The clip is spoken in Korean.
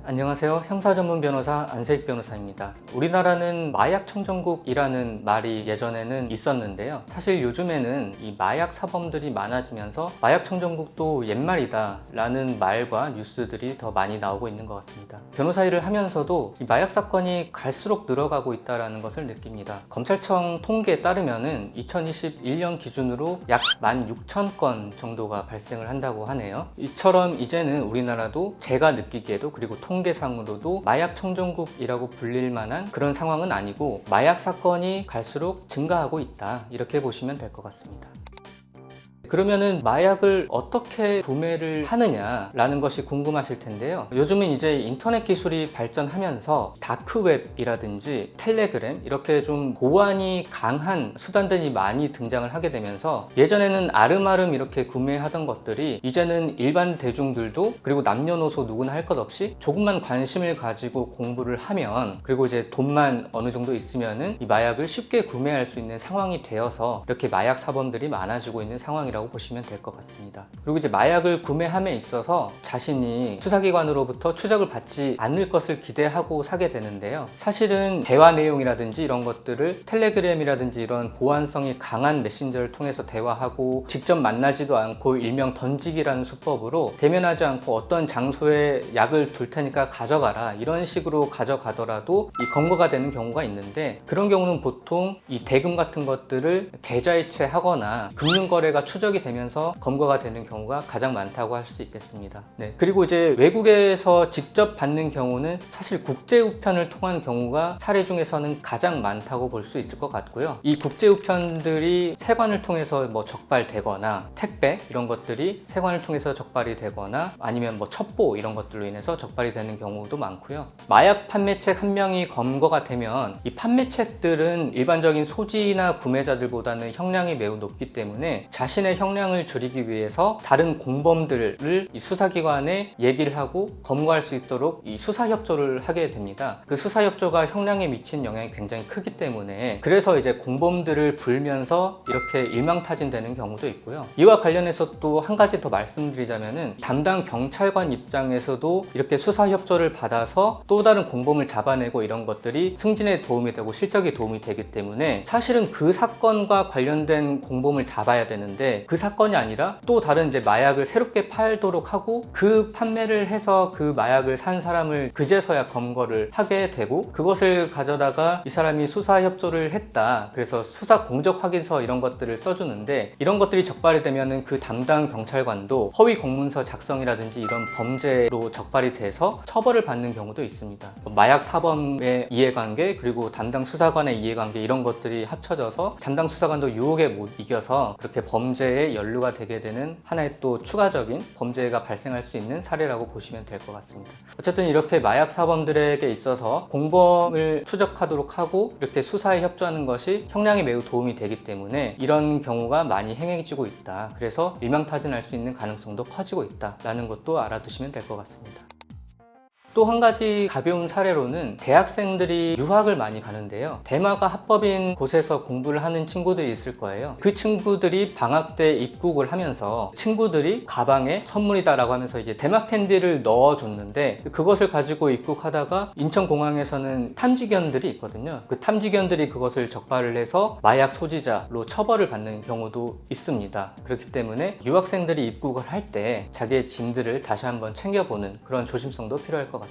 안녕하세요. 형사전문 변호사 안세익 변호사입니다. 우리나라는 마약 청정국이라는 말이 예전에는 있었는데요. 사실 요즘에는 이 마약 사범들이 많아지면서 마약 청정국도 옛말이다 라는 말과 뉴스들이 더 많이 나오고 있는 것 같습니다. 변호사 일을 하면서도 이 마약 사건이 갈수록 늘어가고 있다는 것을 느낍니다. 검찰청 통계에 따르면은 2021년 기준으로 약 16,000건 정도가 발생을 한다고 하네요. 이처럼 이제는 우리나라도 제가 느끼기에도 그리고 통계상으로도 마약 청정국이라고 불릴 만한 그런 상황은 아니고 마약 사건이 갈수록 증가하고 있다, 이렇게 보시면 될 것 같습니다. 그러면은 마약을 어떻게 구매를 하느냐라는 것이 궁금하실 텐데요. 요즘은 이제 인터넷 기술이 발전하면서 다크웹이라든지 텔레그램, 이렇게 좀 보안이 강한 수단들이 많이 등장을 하게 되면서 예전에는 아름아름 이렇게 구매하던 것들이 이제는 일반 대중들도 그리고 남녀노소 누구나 할 것 없이 조금만 관심을 가지고 공부를 하면, 그리고 이제 돈만 어느 정도 있으면은 이 마약을 쉽게 구매할 수 있는 상황이 되어서 이렇게 마약 사범들이 많아지고 있는 상황이라고 보시면 될 것 같습니다. 그리고 이제 마약을 구매함에 있어서 자신이 수사기관으로부터 추적을 받지 않을 것을 기대하고 사게 되는데요. 사실은 대화 내용이라든지 이런 것들을 텔레그램이라든지 이런 보안성이 강한 메신저를 통해서 대화하고 직접 만나지도 않고 일명 던지기라는 수법으로 대면하지 않고 어떤 장소에 약을 둘 테니까 가져가라, 이런 식으로 가져가더라도 이 검거가 되는 경우가 있는데, 그런 경우는 보통 이 대금 같은 것들을 계좌이체하거나 금융거래가 추적이 되면서 검거가 되는 경우가 가장 많다고 할 수 있겠습니다. 네, 그리고 이제 외국에서 직접 받는 경우는 사실 국제우편을 통한 경우가 사례 중에서는 가장 많다고 볼 수 있을 것 같고요. 이 국제우편들이 세관을 통해서 뭐 적발되거나 택배 이런 것들이 세관을 통해서 적발이 되거나 아니면 뭐 첩보 이런 것들로 인해서 적발이 되는 경우도 많고요. 마약 판매책 한 명이 검거가 되면 이 판매책들은 일반적인 소지나 구매자들보다는 형량이 매우 높기 때문에 자신의 형량을 줄이기 위해서 다른 공범들을 이 수사기관에 얘기를 하고 검거할 수 있도록 이 수사협조를 하게 됩니다. 그 수사협조가 형량에 미친 영향이 굉장히 크기 때문에, 그래서 이제 공범들을 불면서 이렇게 일망타진되는 경우도 있고요. 이와 관련해서 또 한 가지 더 말씀드리자면은, 담당 경찰관 입장에서도 이렇게 수사협조를 받아서 또 다른 공범을 잡아내고 이런 것들이 승진에 도움이 되고 실적에 도움이 되기 때문에 사실은 그 사건과 관련된 공범을 잡아야 되는데, 그 사건이 아니라 또 다른 이제 마약을 새롭게 팔도록 하고 그 판매를 해서 그 마약을 산 사람을 그제서야 검거를 하게 되고, 그것을 가져다가 이 사람이 수사 협조를 했다, 그래서 수사 공적 확인서 이런 것들을 써주는데, 이런 것들이 적발이 되면은 그 담당 경찰관도 허위 공문서 작성이라든지 이런 범죄로 적발이 돼서 처벌을 받는 경우도 있습니다. 마약 사범의 이해관계 그리고 담당 수사관의 이해관계 이런 것들이 합쳐져서 담당 수사관도 유혹에 못 이겨서 그렇게 범죄에 연루가 되게 되는 하나의 또 추가적인 범죄가 발생할 수 있는 사례라고 보시면 될 것 같습니다. 어쨌든 이렇게 마약 사범들에게 있어서 공범을 추적하도록 하고 이렇게 수사에 협조하는 것이 형량에 매우 도움이 되기 때문에 이런 경우가 많이 행해지고 있다. 그래서 일망타진할 수 있는 가능성도 커지고 있다라는 것도 알아두시면 될 것 같습니다. 또 한 가지 가벼운 사례로는 대학생들이 유학을 많이 가는데요. 대마가 합법인 곳에서 공부를 하는 친구들이 있을 거예요. 그 친구들이 방학 때 입국을 하면서 친구들이 가방에 선물이다라고 하면서 이제 대마 캔디를 넣어줬는데, 그것을 가지고 입국하다가 인천공항에서는 탐지견들이 있거든요. 그 탐지견들이 그것을 적발을 해서 마약 소지자로 처벌을 받는 경우도 있습니다. 그렇기 때문에 유학생들이 입국을 할 때 자기의 짐들을 다시 한번 챙겨보는 그런 조심성도 필요할 것 같습니다.